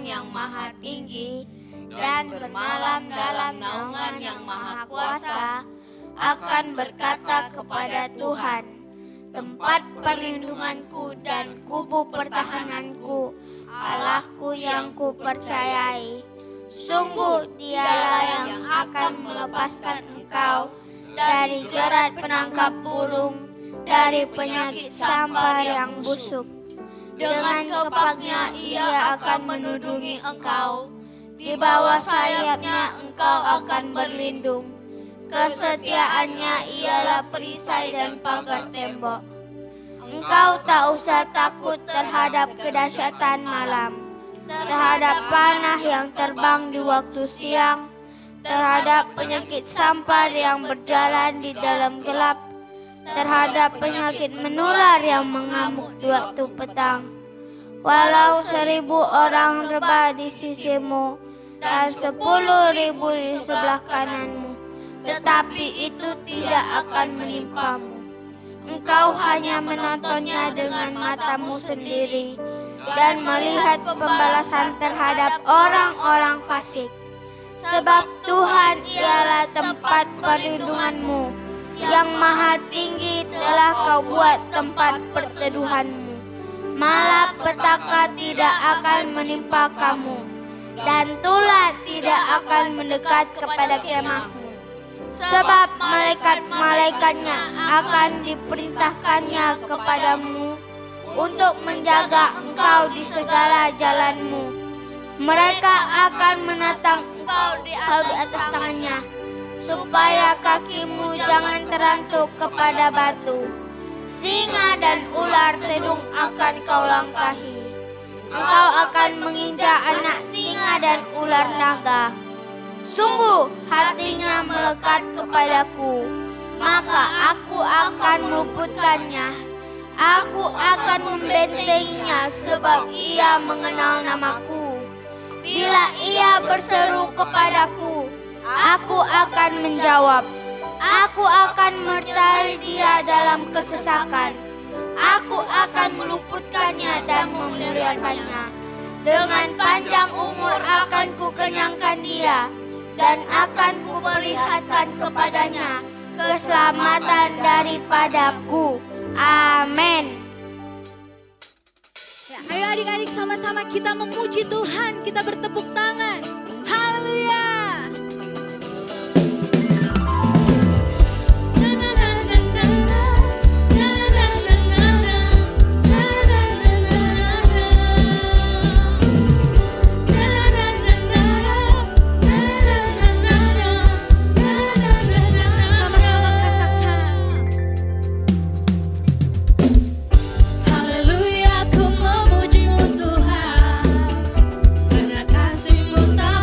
yang maha tinggi dan bermalam dalam naungan yang maha kuasa, akan berkata kepada Tuhan, tempat perlindunganku dan kubu pertahananku, Allahku yang kupercayai. Sungguh Dialah yang akan melepaskan engkau dari jerat penangkap burung, dari penyakit sampar yang busuk. Dengan kepaknya Ia akan menudungi engkau, di bawah sayapnya engkau akan berlindung. Kesetiaannya ialah perisai dan pagar tembok. Engkau tak usah takut terhadap kedahsyatan malam, terhadap panah yang terbang di waktu siang, terhadap penyakit sampar yang berjalan di dalam gelap, terhadap penyakit menular yang mengamuk di waktu petang. Walau 1,000 orang rebah di sisimu dan 10.000 di sebelah kananmu, tetapi itu tidak akan menimpamu. Engkau hanya menontonnya dengan matamu sendiri dan melihat pembalasan terhadap orang-orang fasik. Sebab Tuhan ialah tempat perlindunganmu, yang maha tinggi telah kau buat tempat perteduhanmu. Malapetaka tidak akan menimpa kamu, dan tulah tidak akan mendekat kepada kemahmu. Sebab malaikat-malaikatnya akan diperintahkannya kepadamu untuk menjaga engkau di segala jalanmu. Mereka akan menatang engkau di atas tangannya, supaya kakimu jangan terantuk kepada batu. Singa dan ular tedung akan kau langkahi. Engkau akan menginjak anak singa dan ular naga. Sungguh hatinya melekat kepadaku, maka aku akan meluputkannya. Aku akan membentenginya sebab ia mengenal namaku. Bila ia berseru kepadaku, aku akan menjawab. Aku akan menyertai dia dalam kesesakan. Aku akan meluputkannya dan memuliakannya. Dengan panjang umur akan kukenyangkan dia, dan akan kuperlihatkan kepadanya keselamatan daripadaku. Amin. Ya, ayo adik-adik sama-sama kita memuji Tuhan, kita bertepuk tangan. Haleluya. Haleluya, ku memuji-Mu Tuhan, karena kasih-Mu tak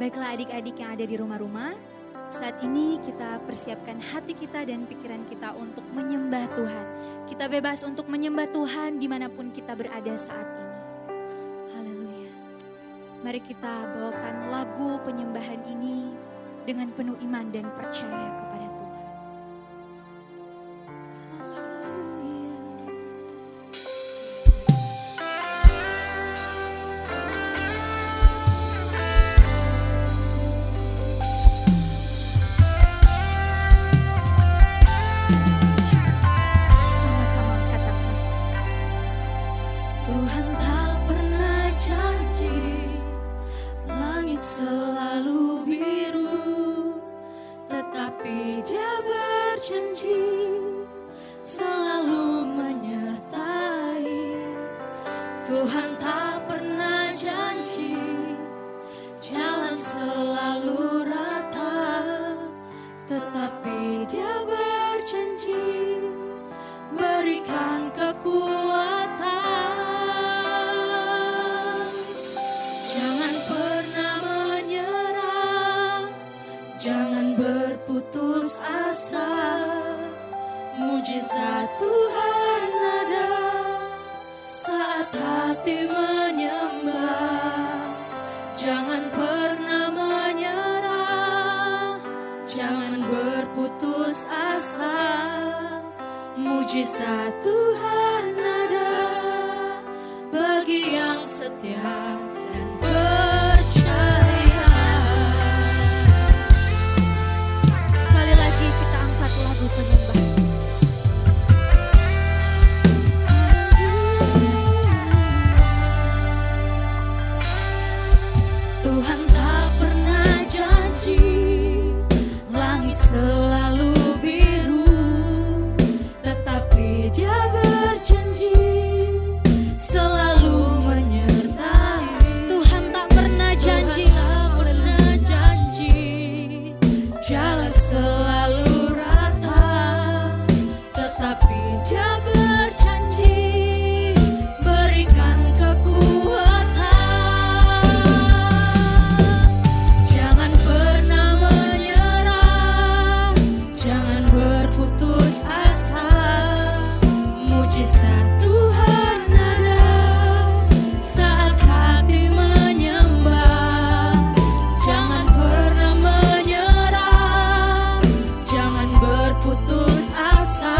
Baiklah adik-adik yang ada di rumah-rumah, saat ini kita persiapkan hati kita dan pikiran kita untuk menyembah Tuhan. Kita bebas untuk menyembah Tuhan dimanapun kita berada saat ini. Haleluya. Mari kita bawakan lagu penyembahan ini dengan penuh iman dan percaya kepada Tuhan. Tuhan tak pernah janji langit selalu biru, tetapi Dia berjanji selalu menyertai. Tuhan tak pernah janji jalan selalu rata, tetapi Dia berjanji berikan kekuatan. Jangan pernah menyerah, jangan berputus asa. Mujizat Tuhan ada saat hati menyembah. Jangan pernah menyerah, jangan berputus asa. Mujizat Tuhan ada bagi yang setia dan percaya. Sekali lagi kita angkat lagu penyembahan. Tuhan tak pernah janji langit selalu biru, tetapi Dia berjanji selalu menyertai. Tuhan tak pernah janji, Tuhan tak pernah janji jalan selalu rata, tetapi Dia berjanji berikan kekuatan. Jangan pernah menyerah, jangan berputus asa. Mujizat Tuhan ada saat hati menyembah. Jangan pernah menyerah, jangan berputus asa.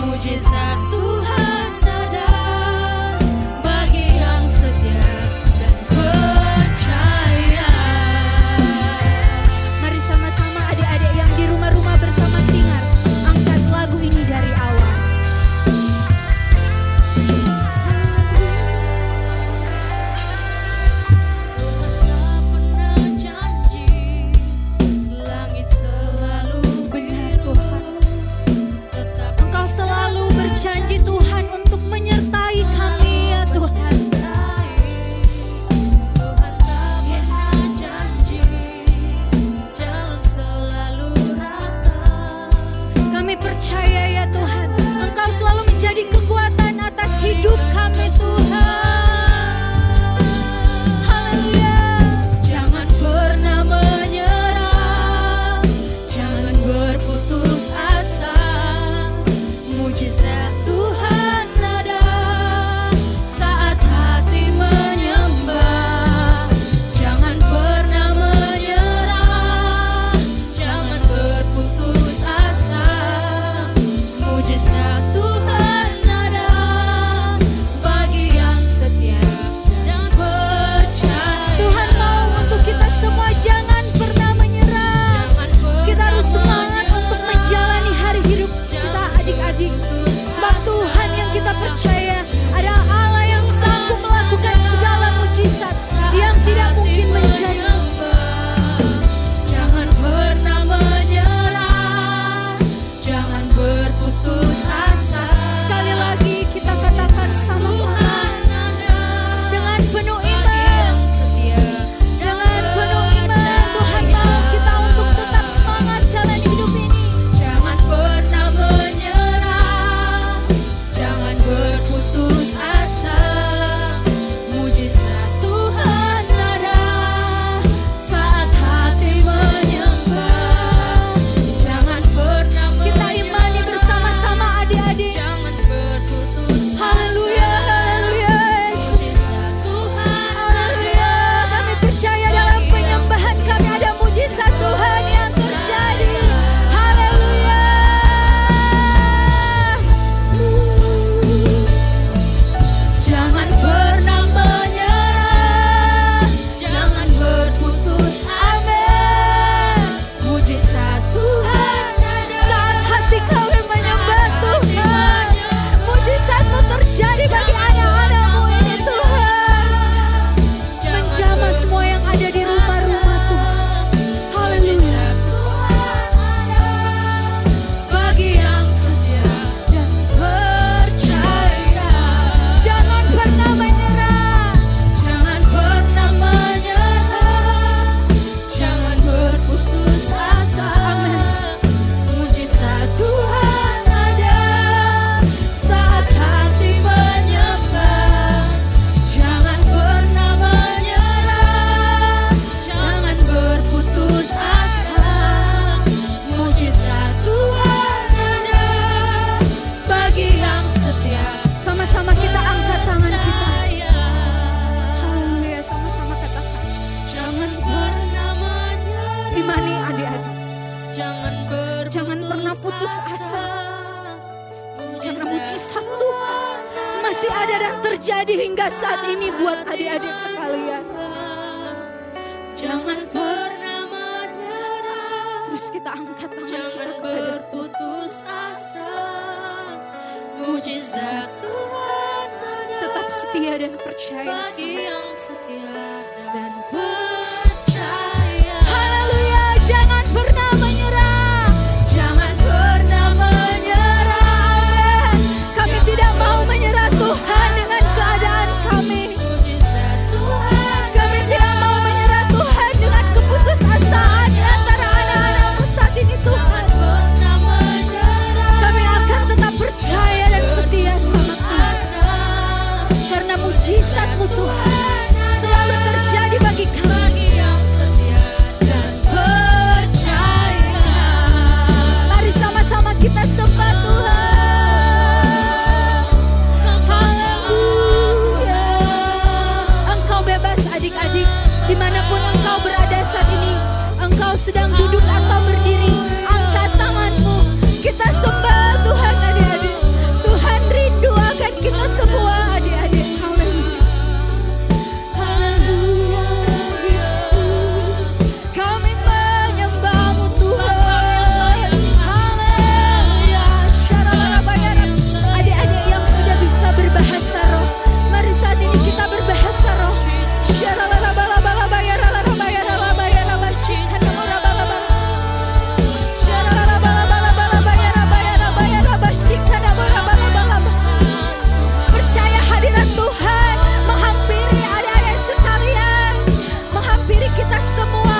Mujizat Tuhan ada bagi yang setia dan percaya. mari sama-sama adik-adik yang di rumah-rumah bersama Singers, angkat lagu ini dari awal. Tuhan tak pernah janji langit selalu biru, tetapi Engkau selalu berjanji ada dan terjadi hingga saat ini buat adik-adik sekalian. Jangan pernah menyerah, Terus kita angkat tangan kita jangan kepada berputus asa. Mujizat Tuhan ada tetap setia dan percaya bagi sama. yang setia dan percaya. Haleluya, jangan pernah menyerah. Jangan pernah menyerah. Amin. Kami tidak mau menyerah Tuhan dengan keadaan kami. Mujizat Tuhan Kami tidak mau menyerah Tuhan dengan keputusasaan di antara anak-anakmu saat ini Tuhan. pernah menyerah. Kami akan tetap percaya dan setia sama Tuhan. Karena mujizat-Mu Tuhan selalu terjadi bagi kami. Bagi yang setia dan percaya. Mari sama-sama kita sembah Tuhan. Haleluya. Engkau bebas adik-adik, dimanapun engkau berada saat ini. Engkau sedang duduk atau berdiri, angkat tanganmu. Kita sembah Tuhan adik-adik. Tuhan rindu akan kita semua adik-adik. Haleluya. Haleluya Yesus. Kami menyembah-Mu Tuhan. Haleluya. Syaralabayarab. Adik-adik yang sudah bisa berbahasa roh, mari saat ini kita berbahasa roh. Percaya hadirat Tuhan menghampiri adik-adik sekalian, menghampiri kita semua.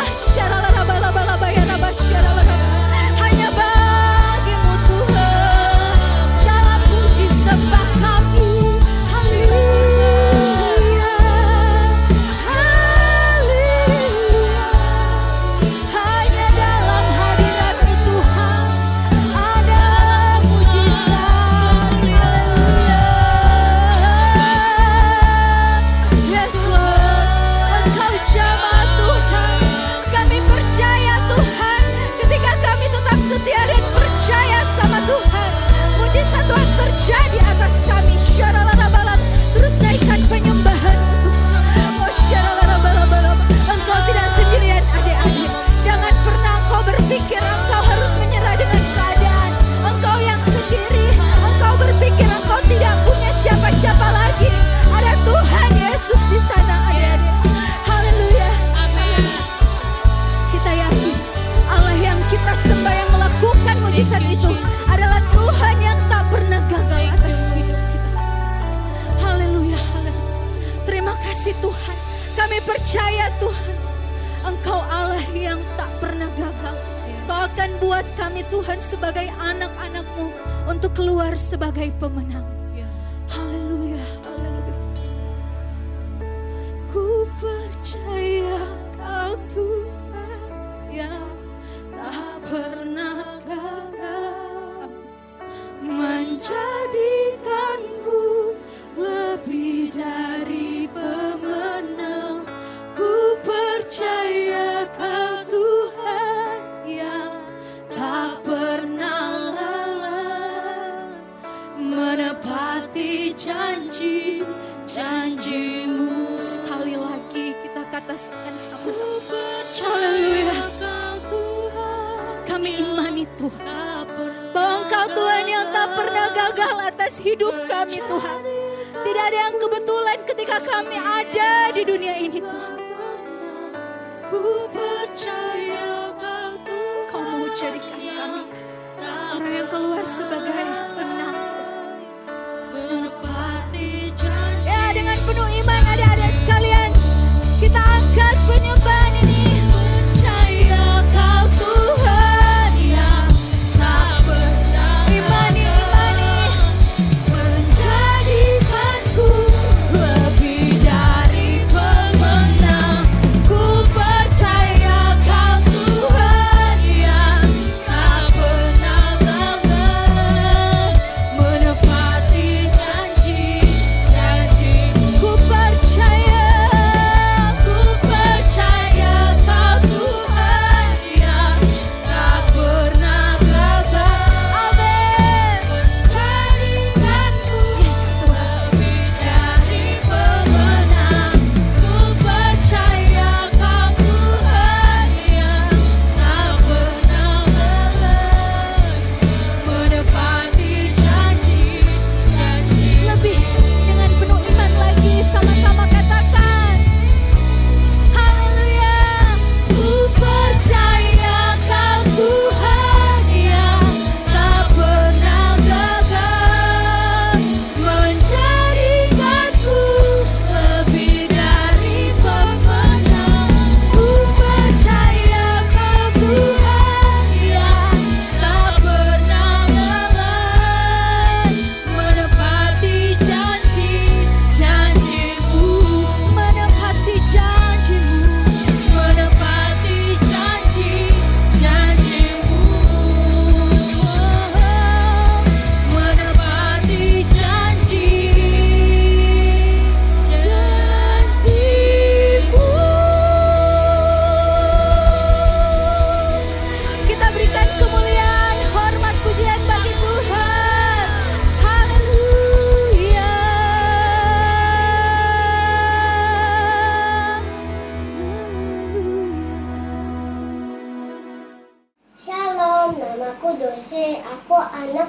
Hanya bagi-Mu Tuhan segala puji sembah kami. Haleluya. Haleluya. Hanya dalam hadirat-Mu Tuhan ada mujizat. Haleluya. Yes Lord, Engkau jamah Tuhan. Kami percaya Tuhan, ketika kami tetap setia dan percaya sama Tuhan, mujizat Tuhan terjadi atas kami. Syaralalabalab. Terus naikkan penyembahan untuk oh, syaralalabalab. Engkau tidak sendirian adik-adik. Jangan pernah engkau berpikir engkau harus menyerah dengan keadaan. Engkau yang sendiri. Engkau berpikir engkau tidak punya siapa-siapa lagi. Ada Tuhan Yesus di sana adik-adik. Haleluya. Amin. Kita yakin Allah yang kita sembah yang melakukan mujizat itu adalah Tuhan yang tak pernah gagal atas hidup kita semua. Haleluya, haleluya. Terima kasih Tuhan. Kami percaya Tuhan, Engkau Allah yang tak pernah gagal. Kau akan buat kami Tuhan sebagai anak-anak-Mu untuk keluar sebagai pemenang. Haleluya, haleluya. Ku percaya Kau Tuhan yang tak pernah gagal, menjadikanku lebih dari pemenang. Ku percaya Kau Tuhan yang tak pernah lelah, menepati janji-janji-Mu. Sekali lagi kita katakan sama-sama. Haleluya. Kami imani Tuhan bahwa Engkau Tuhan yang tak pernah gagal atas hidup kami Tuhan. Tidak ada yang kebetulan ketika kami ada di dunia ini Tuhan. Ku percaya Kau mau jadikan kami orang yang keluar sebagai pemenang. Ya, dengan penuh iman adik-adik sekalian, kita angkat penyembahan ini. Percaya Kau Tuhan yang tak pernah imani, menjadikanku lebih dari pemenang. Ku percaya Kau Tuhan yang tak pernah gagal,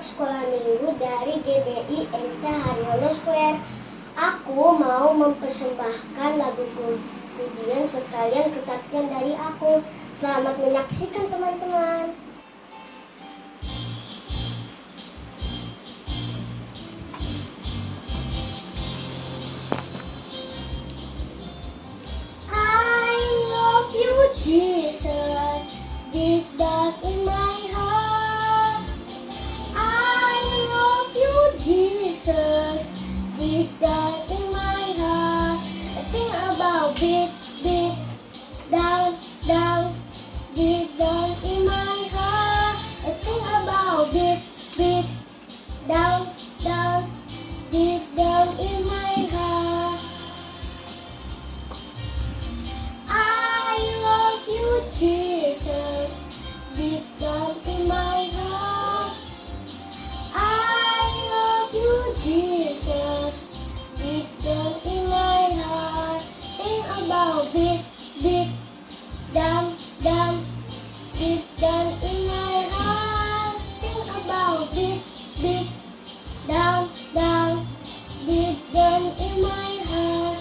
sekolah minggu dari GBI MT Haryono Square. Aku mau mempersembahkan lagu pujian sekalian kesaksian dari aku. Selamat menyaksikan teman-teman. I love you, Jesus, deep down in my heart. I love you, Jesus, deep down in my heart. I think about it, deep down, down, deep down in my heart. I think about it, deep down, down, deep down in my heart. I love you, Jesus, deep down in my heart. I love you, Jesus, deep down in my heart. Think about it, deep down, down, deep down in my heart. Think about it, deep down, down, deep down in my heart.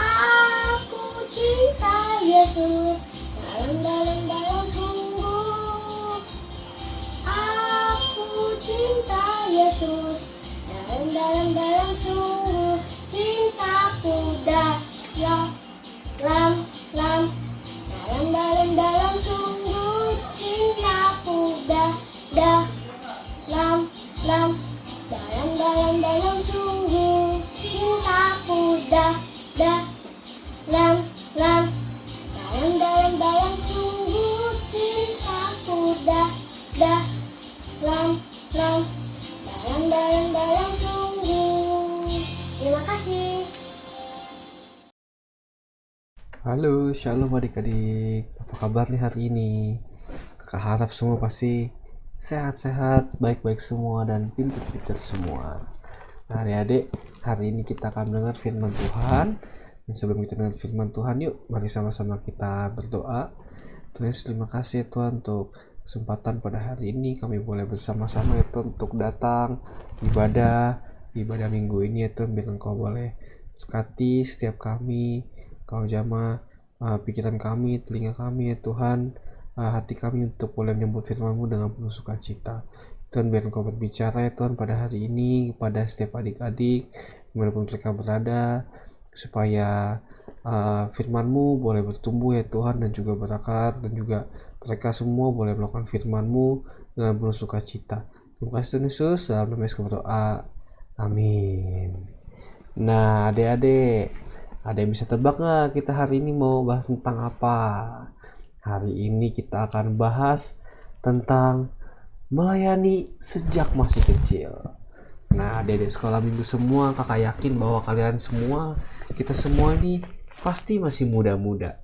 Aku cinta Yesus dalam sungguh. Aku cinta Yesus dalam sungguh. Cintaku dalam sungguh. Cintaku dalam sungguh. Cintaku dalam sungguh. Cintaku dalam sungguh. Terima kasih. Halo, shalom adik-adik. Apa kabar nih hari ini? Kakak harap semua pasti sehat-sehat, baik-baik semua, dan pintar-pintar semua. Nah adik-adik, hari ini kita akan mendengar firman Tuhan. Dan sebelum kita dengar firman Tuhan, yuk mari sama-sama kita berdoa. Terima kasih Tuhan untuk kesempatan pada hari ini kami boleh bersama-sama ya Tuhan untuk datang ibadah minggu ini ya Tuhan. Biar Engkau boleh berkati setiap kami, Kau jamah pikiran kami, telinga kami ya Tuhan, hati kami untuk boleh menyambut firman-Mu dengan penuh sukacita. Tuhan biar Engkau berbicara ya Tuhan pada hari ini kepada setiap adik-adik dimanapun mereka berada, supaya firman-Mu boleh bertumbuh ya Tuhan dan juga berakar, dan juga mereka semua boleh melakukan firman-Mu dengan penuh sukacita. Terima kasih Tuhan Yesus, dalam nama Yesus berdoa, amin. Nah adik-adik, ada yang bisa tebak nggak kita hari ini mau bahas tentang apa? Hari ini kita akan bahas tentang melayani sejak masih kecil. Nah adik-adik sekolah minggu semua, kakak yakin bahwa kalian semua, kita semua ini pasti masih muda-muda.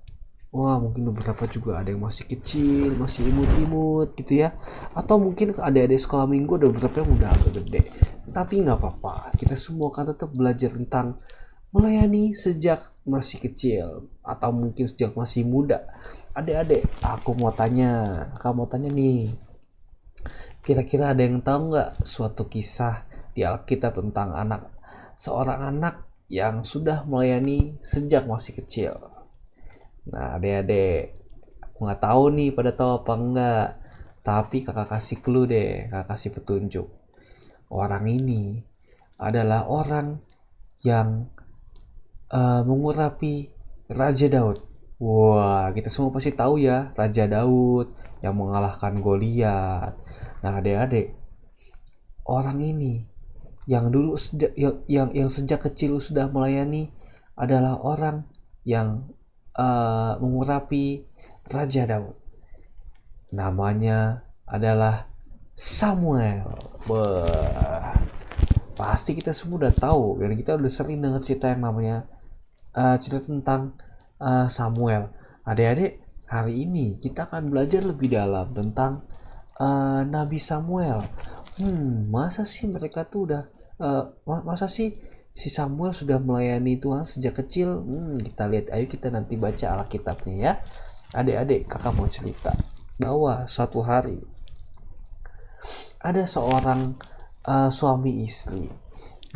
Wah mungkin beberapa juga ada yang masih kecil, masih imut-imut gitu ya. Atau mungkin adik-adik sekolah minggu ada beberapa yang udah agak gede. Tapi nggak apa-apa, kita semua akan tetap belajar tentang melayani sejak masih kecil atau mungkin sejak masih muda. Adik-adik, kamu mau tanya nih, kira-kira ada yang tahu nggak suatu kisah di Alkitab tentang seorang anak yang sudah melayani sejak masih kecil? Nah adik-adik, aku nggak tahu nih pada tahu apa enggak, tapi kakak kasih clue deh, kakak kasih petunjuk. Orang ini adalah orang yang mengurapi Raja Daud. Wah, kita semua pasti tahu ya, Raja Daud yang mengalahkan Goliat. Nah adik-adik, orang ini yang dulu yang sejak kecil sudah melayani adalah orang yang mengurapi Raja Daud. Namanya adalah Samuel. Pasti kita semua udah tahu dan kita udah sering dengar cerita yang namanya cerita tentang Samuel. Adik-adik, hari ini kita akan belajar lebih dalam tentang Nabi Samuel. Masa sih mereka tuh udah masa sih si Samuel sudah melayani Tuhan sejak kecil? Kita lihat, ayo kita nanti baca Alkitabnya ya. Adik-adik, kakak mau cerita bahwa suatu hari ada seorang suami istri.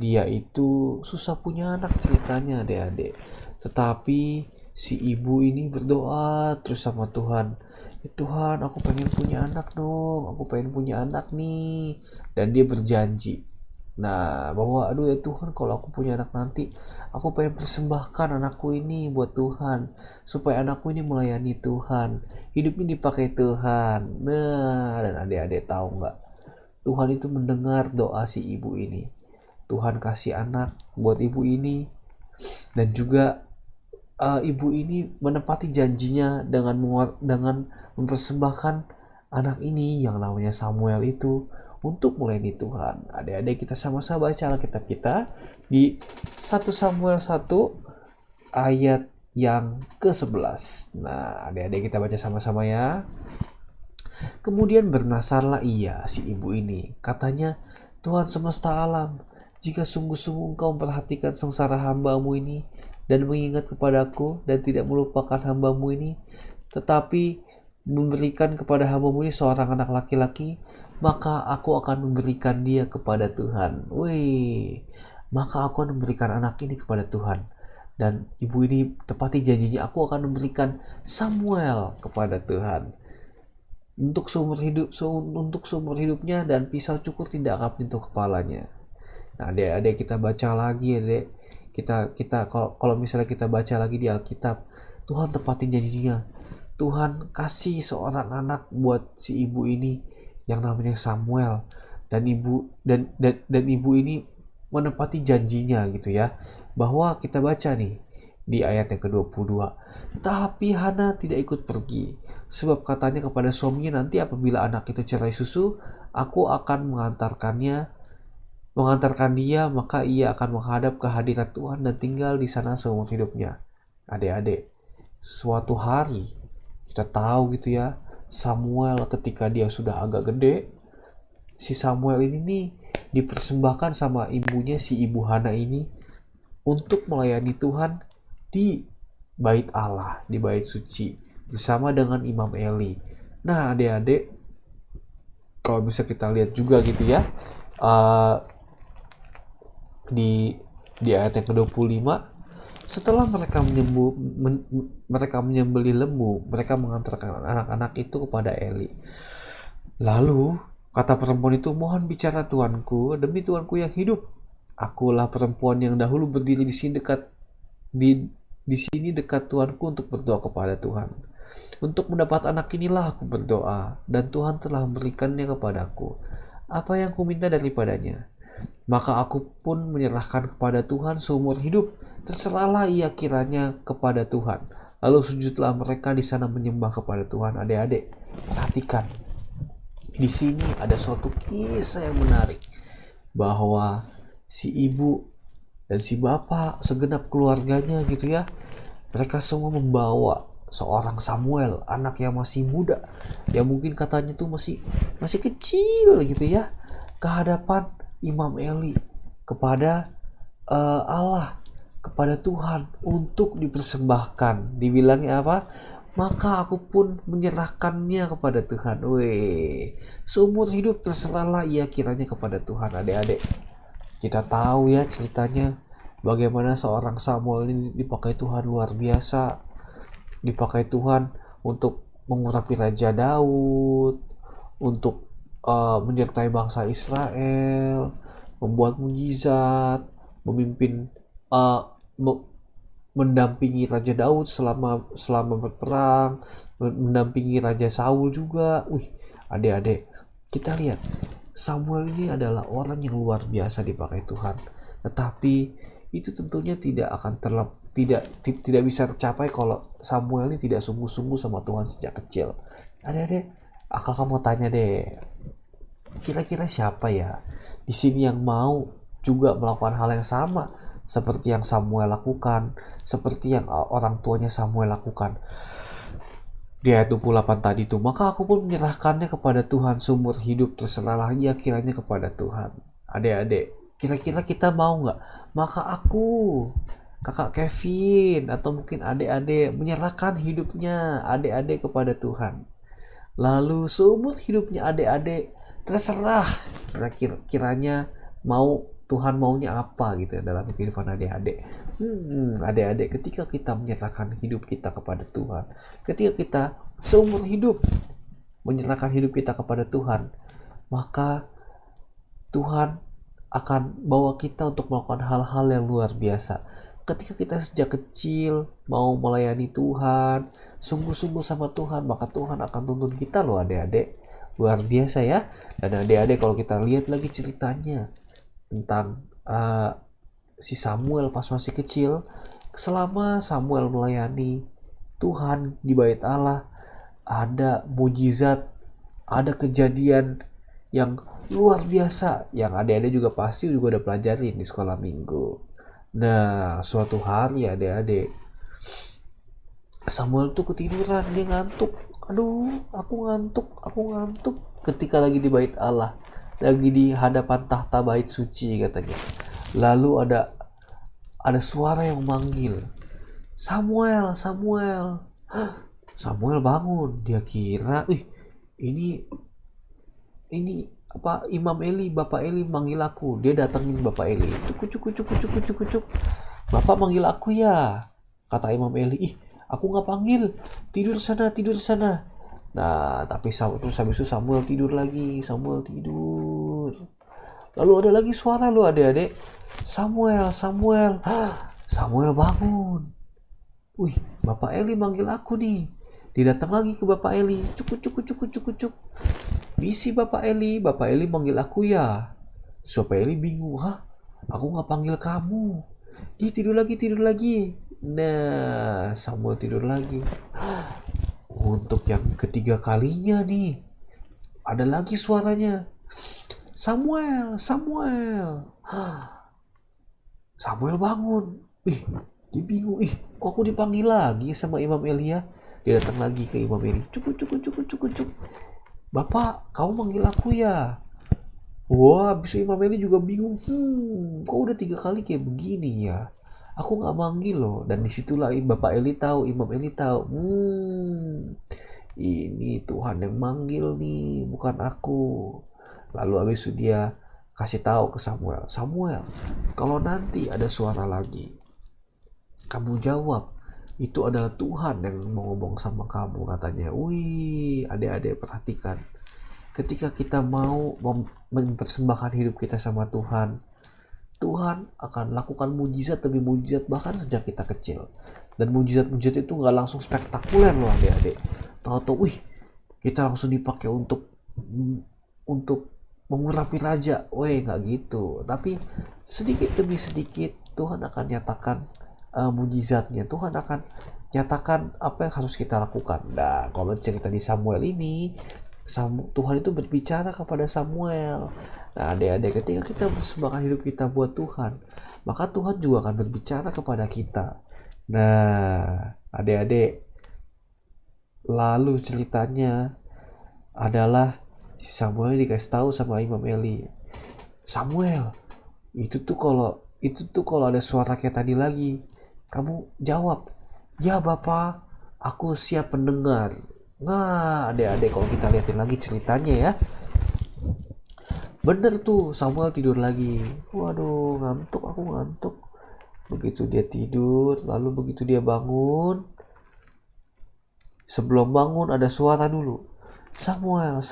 Dia itu susah punya anak ceritanya adik-adik. Tetapi si ibu ini berdoa terus sama Tuhan. "Ya Tuhan, aku pengen punya anak dong. Aku pengen punya anak nih." Dan dia berjanji. Nah, bahwa aduh ya Tuhan, kalau aku punya anak nanti, aku pengen persembahkan anakku ini buat Tuhan. Supaya anakku ini melayani Tuhan. Hidup ini dipakai Tuhan. Nah, dan adik-adik tahu nggak? Tuhan itu mendengar doa si ibu ini. Tuhan kasih anak buat ibu ini. Dan juga ibu ini menepati janjinya dengan mempersembahkan anak ini yang namanya Samuel itu untuk melayani Tuhan. Adik-adik, kita sama-sama baca Alkitab kita di 1 Samuel 1 ayat yang ke-11. Nah, adik-adik kita baca sama-sama ya. Kemudian bernasarlah ia, si ibu ini. Katanya, "Tuhan semesta alam, jika sungguh-sungguh engkau memperhatikan sengsara hambamu ini dan mengingat kepadaku dan tidak melupakan hambamu ini, tetapi memberikan kepada hambamu ini seorang anak laki-laki, maka aku akan memberikan dia kepada Tuhan." Wih, maka aku akan memberikan anak ini kepada Tuhan. Dan ibu ini tepati janjinya, aku akan memberikan Samuel kepada Tuhan untuk seumur hidupnya, dan pisau cukur tidak akan menyentuh kepalanya. Nah, adik-adik kita baca lagi ya, Dek. Kita kalau misalnya kita baca lagi di Alkitab, Tuhan tepatin janjinya. Tuhan kasih seorang anak buat si ibu ini yang namanya Samuel, dan ibu ini menepati janjinya gitu ya. Bahwa kita baca nih di ayat yang ke-22. Tapi Hana tidak ikut pergi, sebab katanya kepada suaminya, "Nanti apabila anak itu cerai susu, aku akan mengantarkan dia, maka ia akan menghadap ke hadirat Tuhan dan tinggal di sana seumur hidupnya." Adik-adik, suatu hari kita tahu gitu ya, Samuel ketika dia sudah agak gede, si Samuel ini nih dipersembahkan sama ibunya, si ibu Hana ini, untuk melayani Tuhan di bait Allah, di bait suci bersama dengan Imam Eli. Nah, adik-adik, kalau bisa kita lihat juga gitu ya, di ayat yang ke-25, setelah mereka menyembelih lembu, mereka mengantarkan anak-anak itu kepada Eli. Lalu kata perempuan itu, "Mohon bicara tuanku, demi tuanku yang hidup. Akulah perempuan yang dahulu berdiri di sini dekat tuanku untuk berdoa kepada Tuhan. Untuk mendapat anak inilah aku berdoa, dan Tuhan telah memberikannya kepadaku. Apa yang kuminta daripadanya? Maka aku pun menyerahkan kepada Tuhan seumur hidup. Terserahlah ia kiranya kepada Tuhan." Lalu sujudlah mereka di sana menyembah kepada Tuhan. Adik-adik, perhatikan. Di sini ada suatu kisah yang menarik, bahwa si ibu dan si bapak, segenap keluarganya gitu ya, mereka semua membawa seorang Samuel, anak yang masih muda, yang mungkin katanya tuh masih kecil gitu ya, ke hadapan Imam Eli, kepada Allah, kepada Tuhan, untuk dipersembahkan. Dibilangnya apa? Maka aku pun menyerahkannya kepada Tuhan. Weh, seumur hidup terserahlah ia kiranya kepada Tuhan. Adik-adik, kita tahu ya ceritanya, bagaimana seorang Samuel ini dipakai Tuhan luar biasa. Dipakai Tuhan untuk mengurapi Raja Daud, untuk menyertai bangsa Israel, membuat mujizat, memimpin, mendampingi Raja Daud selama berperang, mendampingi Raja Saul juga. Wih, adik-adik, kita lihat Samuel ini adalah orang yang luar biasa dipakai Tuhan. Tetapi itu tentunya tidak bisa tercapai kalau Samuel ini tidak sungguh-sungguh sama Tuhan sejak kecil. Adik-adik, kakak mau tanya deh, kira-kira siapa ya di sini yang mau juga melakukan hal yang sama seperti yang Samuel lakukan, seperti yang orang tuanya Samuel lakukan? Di ayat 28 tadi tuh, maka aku pun menyerahkannya kepada Tuhan seumur hidup, terserahlah ia kiranya kepada Tuhan. Adik-adik, kira-kira kita mau nggak? Maka aku, kakak Kevin, atau mungkin adik-adik, menyerahkan hidupnya adik-adik kepada Tuhan. Lalu seumur hidupnya adik-adik terserah kiranya mau Tuhan maunya apa gitu ya dalam kehidupan adik-adik. Adik-adik, ketika kita menyerahkan hidup kita kepada Tuhan, ketika kita seumur hidup menyerahkan hidup kita kepada Tuhan, maka Tuhan akan bawa kita untuk melakukan hal-hal yang luar biasa. Ketika kita sejak kecil mau melayani Tuhan, sungguh-sungguh sama Tuhan, maka Tuhan akan tuntun kita loh adik-adik. Luar biasa ya. Dan adik-adik kalau kita lihat lagi ceritanya tentang si Samuel pas masih kecil, selama Samuel melayani Tuhan di bait Allah, ada mujizat, ada kejadian yang luar biasa yang adik-adik juga pasti juga udah pelajarin di sekolah minggu. Nah, suatu hari adik-adik, Samuel tuh ketiduran, dia ngantuk. Aduh, aku ngantuk. Ketika lagi di bait Allah, lagi di hadapan tahta bait suci katanya. Lalu ada suara yang memanggil, Samuel. Samuel bangun, dia kira, ini apa Imam Eli, Bapak Eli manggil aku. Dia datengin Bapak Eli. Cuk. Bapak manggil aku ya, kata Imam Eli. Aku nggak panggil, tidur sana. Nah, tapi terus habis itu Samuel tidur lagi. Lalu ada lagi suara lu adik-adik, Samuel. Samuel bangun. Bapak Eli manggil aku nih. Dia datang lagi ke Bapak Eli. Cuk. Bisi Bapak Eli manggil aku ya. Bapak Eli bingung, aku nggak panggil kamu. Dia tidur lagi. Nah, Samuel tidur lagi. Untuk yang ketiga kalinya nih, ada lagi suaranya, Samuel. Samuel bangun. Dia bingung, kok aku dipanggil lagi sama Imam Eli ya. Dia datang lagi ke Imam Eli. Cuk. Bapak, kamu manggil aku ya? Wah, habis itu Imam Eli juga bingung. Kok udah 3 kali kayak begini ya? Aku nggak manggil loh. Dan disitulah Bapak Eli tahu, Imam Eli tahu. Ini Tuhan yang manggil nih, bukan aku. Lalu habis itu dia kasih tahu ke Samuel. Kalau nanti ada suara lagi, kamu jawab, itu adalah Tuhan yang mau ngomong sama kamu, katanya. Adik-adik perhatikan. Ketika kita mau mempersembahkan hidup kita sama Tuhan, Tuhan akan lakukan mujizat demi mujizat bahkan sejak kita kecil. Dan mujizat-mujizat itu nggak langsung spektakuler loh adik-adik. Tahu-tahu, kita langsung dipakai untuk mengurapi raja. Nggak gitu. Tapi sedikit demi sedikit Tuhan akan nyatakan mujizatnya. Tuhan akan nyatakan apa yang harus kita lakukan. Nah, kalau cerita di Samuel ini, Tuhan itu berbicara kepada Samuel. Nah, adik-adik, ketika kita mempersembahkan hidup kita buat Tuhan, maka Tuhan juga akan berbicara kepada kita. Nah, adik-adik, lalu ceritanya adalah si Samuel dikasih tahu sama Imam Eli, Samuel, itu tuh kalau ada suara kayak tadi lagi, kamu jawab, ya Bapak, aku siap mendengar. Nah, adik-adik, kalau kita lihatin lagi ceritanya ya, bener tuh, Samuel tidur lagi. Waduh, aku ngantuk. Begitu dia tidur, lalu begitu dia bangun, sebelum bangun ada suara dulu, Samuel.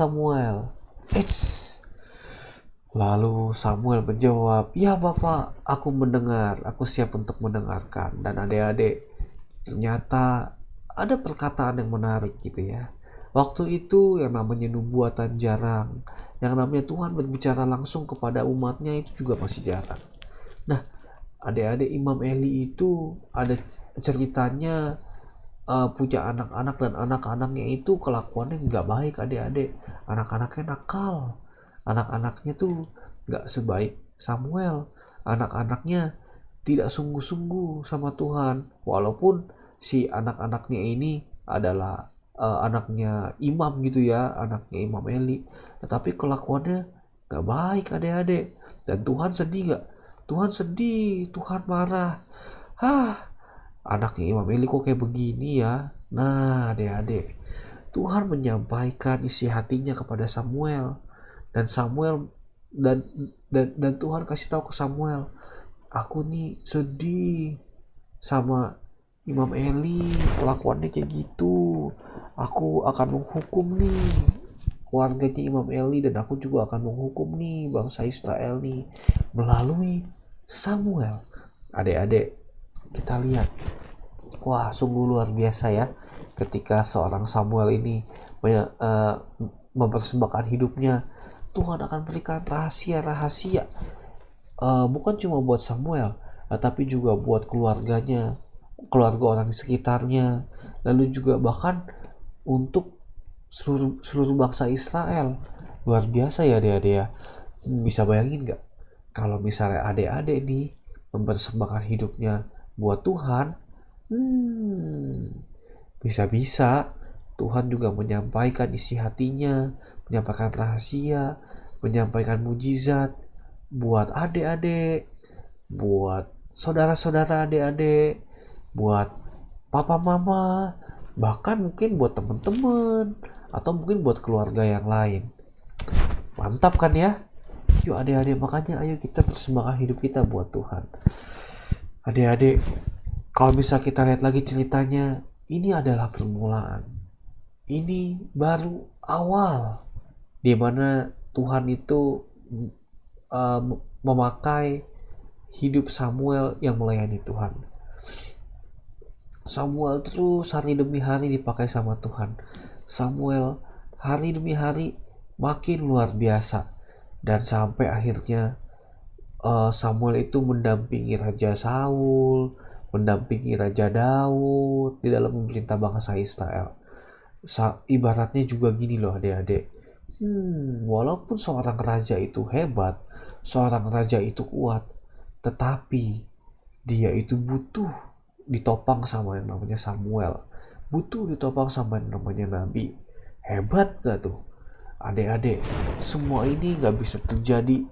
Lalu Samuel menjawab, ya Bapak, aku mendengar, aku siap untuk mendengarkan. Dan adik-adik, ternyata ada perkataan yang menarik gitu ya. Waktu itu yang namanya nubuatan jarang, yang namanya Tuhan berbicara langsung kepada umatnya itu juga masih jarang. Nah, adik-adik, Imam Eli itu ada ceritanya punya anak-anak, dan anak-anaknya itu kelakuannya nggak baik adik-adik. Anak-anaknya nakal, anak-anaknya tuh nggak sebaik Samuel. Anak-anaknya tidak sungguh-sungguh sama Tuhan, walaupun si anak-anaknya ini adalah anaknya imam gitu ya, anaknya Imam Eli, tetapi kelakuannya nggak baik adik-adik. Dan Tuhan sedih nggak? Tuhan sedih, Tuhan marah. Anaknya Imam Eli kok kayak begini ya? Nah, adik-adik, Tuhan menyampaikan isi hatinya kepada Samuel. Dan Samuel dan Tuhan kasih tahu ke Samuel, aku nih sedih sama Imam Eli, kelakuannya kayak gitu. Aku akan menghukum nih keluarganya Imam Eli, dan aku juga akan menghukum nih bangsa Israel nih melalui Samuel. Adik-adik, kita lihat, wah sungguh luar biasa ya ketika seorang Samuel ini mempersembahkan hidupnya. Tuhan akan berikan rahasia-rahasia, bukan cuma buat Samuel, tapi juga buat keluarganya, keluarga orang di sekitarnya, lalu juga bahkan untuk seluruh bangsa Israel. Luar biasa ya adik-adik ya. Bisa bayangin gak kalau misalnya adik-adik nih mempersembahkan hidupnya buat Tuhan, bisa-bisa Tuhan juga menyampaikan isi hatinya, menyampaikan rahasia, menyampaikan mujizat buat adik-adik, buat saudara-saudara adik-adik, buat papa mama, bahkan mungkin buat teman-teman, atau mungkin buat keluarga yang lain. Mantap kan ya? Yuk adik-adik, makanya ayo kita persembahkan hidup kita buat Tuhan. Adik-adik, kalau bisa kita lihat lagi ceritanya, ini adalah permulaan. Ini baru awal di mana Tuhan itu memakai hidup Samuel yang melayani Tuhan. Samuel terus hari demi hari dipakai sama Tuhan. Samuel hari demi hari makin luar biasa, dan sampai akhirnya Samuel itu mendampingi Raja Saul, mendampingi Raja Daud di dalam memerintah bangsa Israel. Ibaratnya juga gini loh adik-adik, walaupun seorang raja itu hebat, seorang raja itu kuat, tetapi dia itu butuh ditopang sama yang namanya Samuel, butuh ditopang sama yang namanya Nabi. Hebat gak tuh adik-adik? Semua ini gak bisa terjadi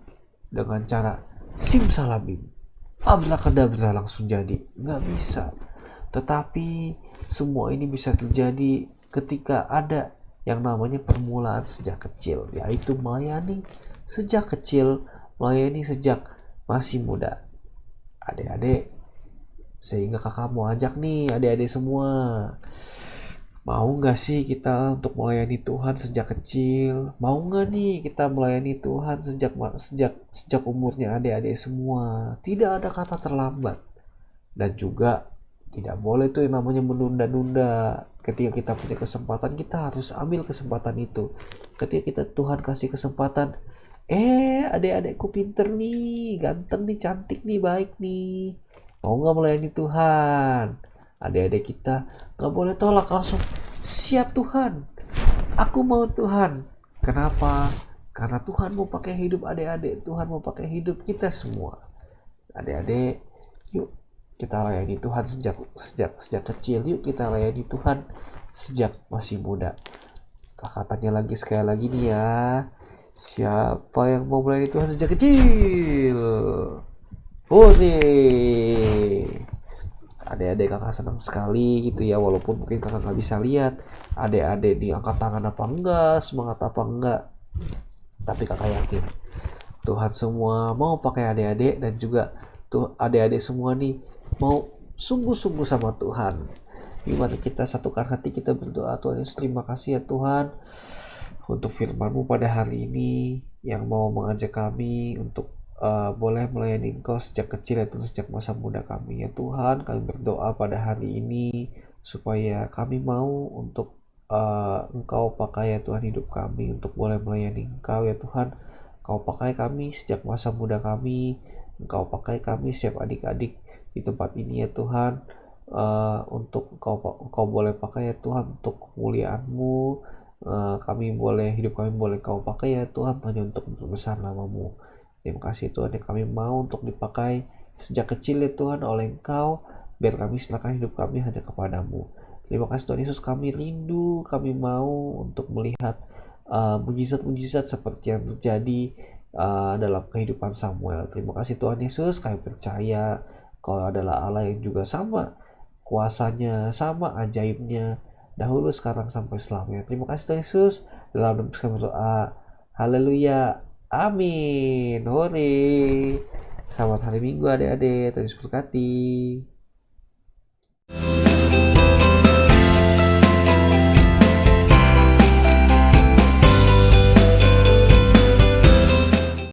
dengan cara simsalabim, abrakadabra langsung jadi, gak bisa. Tetapi semua ini bisa terjadi ketika ada yang namanya permulaan sejak kecil, yaitu melayani sejak kecil, melayani sejak masih muda. Adik-adik, sehingga kakak mau ajak nih adik-adik semua, mau gak sih kita untuk melayani Tuhan sejak kecil? Mau gak nih kita melayani Tuhan sejak umurnya adik-adik semua? Tidak ada kata terlambat, dan juga tidak boleh tuh yang namanya menunda-nunda. Ketika kita punya kesempatan, kita harus ambil kesempatan itu. Ketika Tuhan kasih kesempatan, adik-adikku pinter nih, ganteng nih, cantik nih, baik nih, mau gak melayani Tuhan? Adik-adik kita gak boleh tolak, langsung siap Tuhan, aku mau Tuhan. Kenapa? Karena Tuhan mau pakai hidup adik-adik, Tuhan mau pakai hidup kita semua. Adik-adik, yuk kita layani Tuhan sejak kecil. Yuk kita layani Tuhan sejak masih muda. Kakak tanya lagi sekali lagi nih ya, siapa yang mau melayani Tuhan sejak kecil? Hore! Adik-adik kakak senang sekali gitu ya, walaupun mungkin kakak nggak bisa lihat adik-adik di angkat tangan apa enggak, semangat apa enggak, tapi kakak yakin Tuhan semua mau pakai adik-adik, dan juga tuh adik-adik semua nih mau sungguh-sungguh sama Tuhan. Gimana kita satukan hati, kita berdoa. Tuhan Yesus, terima kasih ya Tuhan untuk firman-Mu pada hari ini yang mau mengajak kami untuk boleh melayani Engkau sejak kecil, ya Tuhan, sejak masa muda kami ya Tuhan. Kami berdoa pada hari ini supaya kami mau untuk Engkau pakai ya Tuhan hidup kami untuk boleh melayani Engkau ya Tuhan. Engkau pakai kami sejak masa muda kami, Engkau pakai kami setiap adik-adik di tempat ini ya Tuhan, untuk Engkau boleh pakai ya Tuhan untuk kemuliaan-Mu. Hidup kami boleh Kau pakai ya Tuhan, hanya untuk memperbesar nama-Mu. Terima kasih Tuhan, yang kami mau untuk dipakai sejak kecil ya Tuhan oleh Engkau, biar kami serahkan hidup kami hanya kepadamu. Terima kasih Tuhan Yesus, kami rindu, kami mau untuk melihat mujizat-mujizat seperti yang terjadi dalam kehidupan Samuel. Terima kasih Tuhan Yesus, kami percaya Kau adalah Allah yang juga sama kuasanya, sama ajaibnya, dahulu, sekarang, sampai selamanya. Terima kasih Tuhan Yesus, dalam nama kami berdoa, Haleluya. Amin. Hore. Selamat hari Minggu adik-adik. Terus berkati.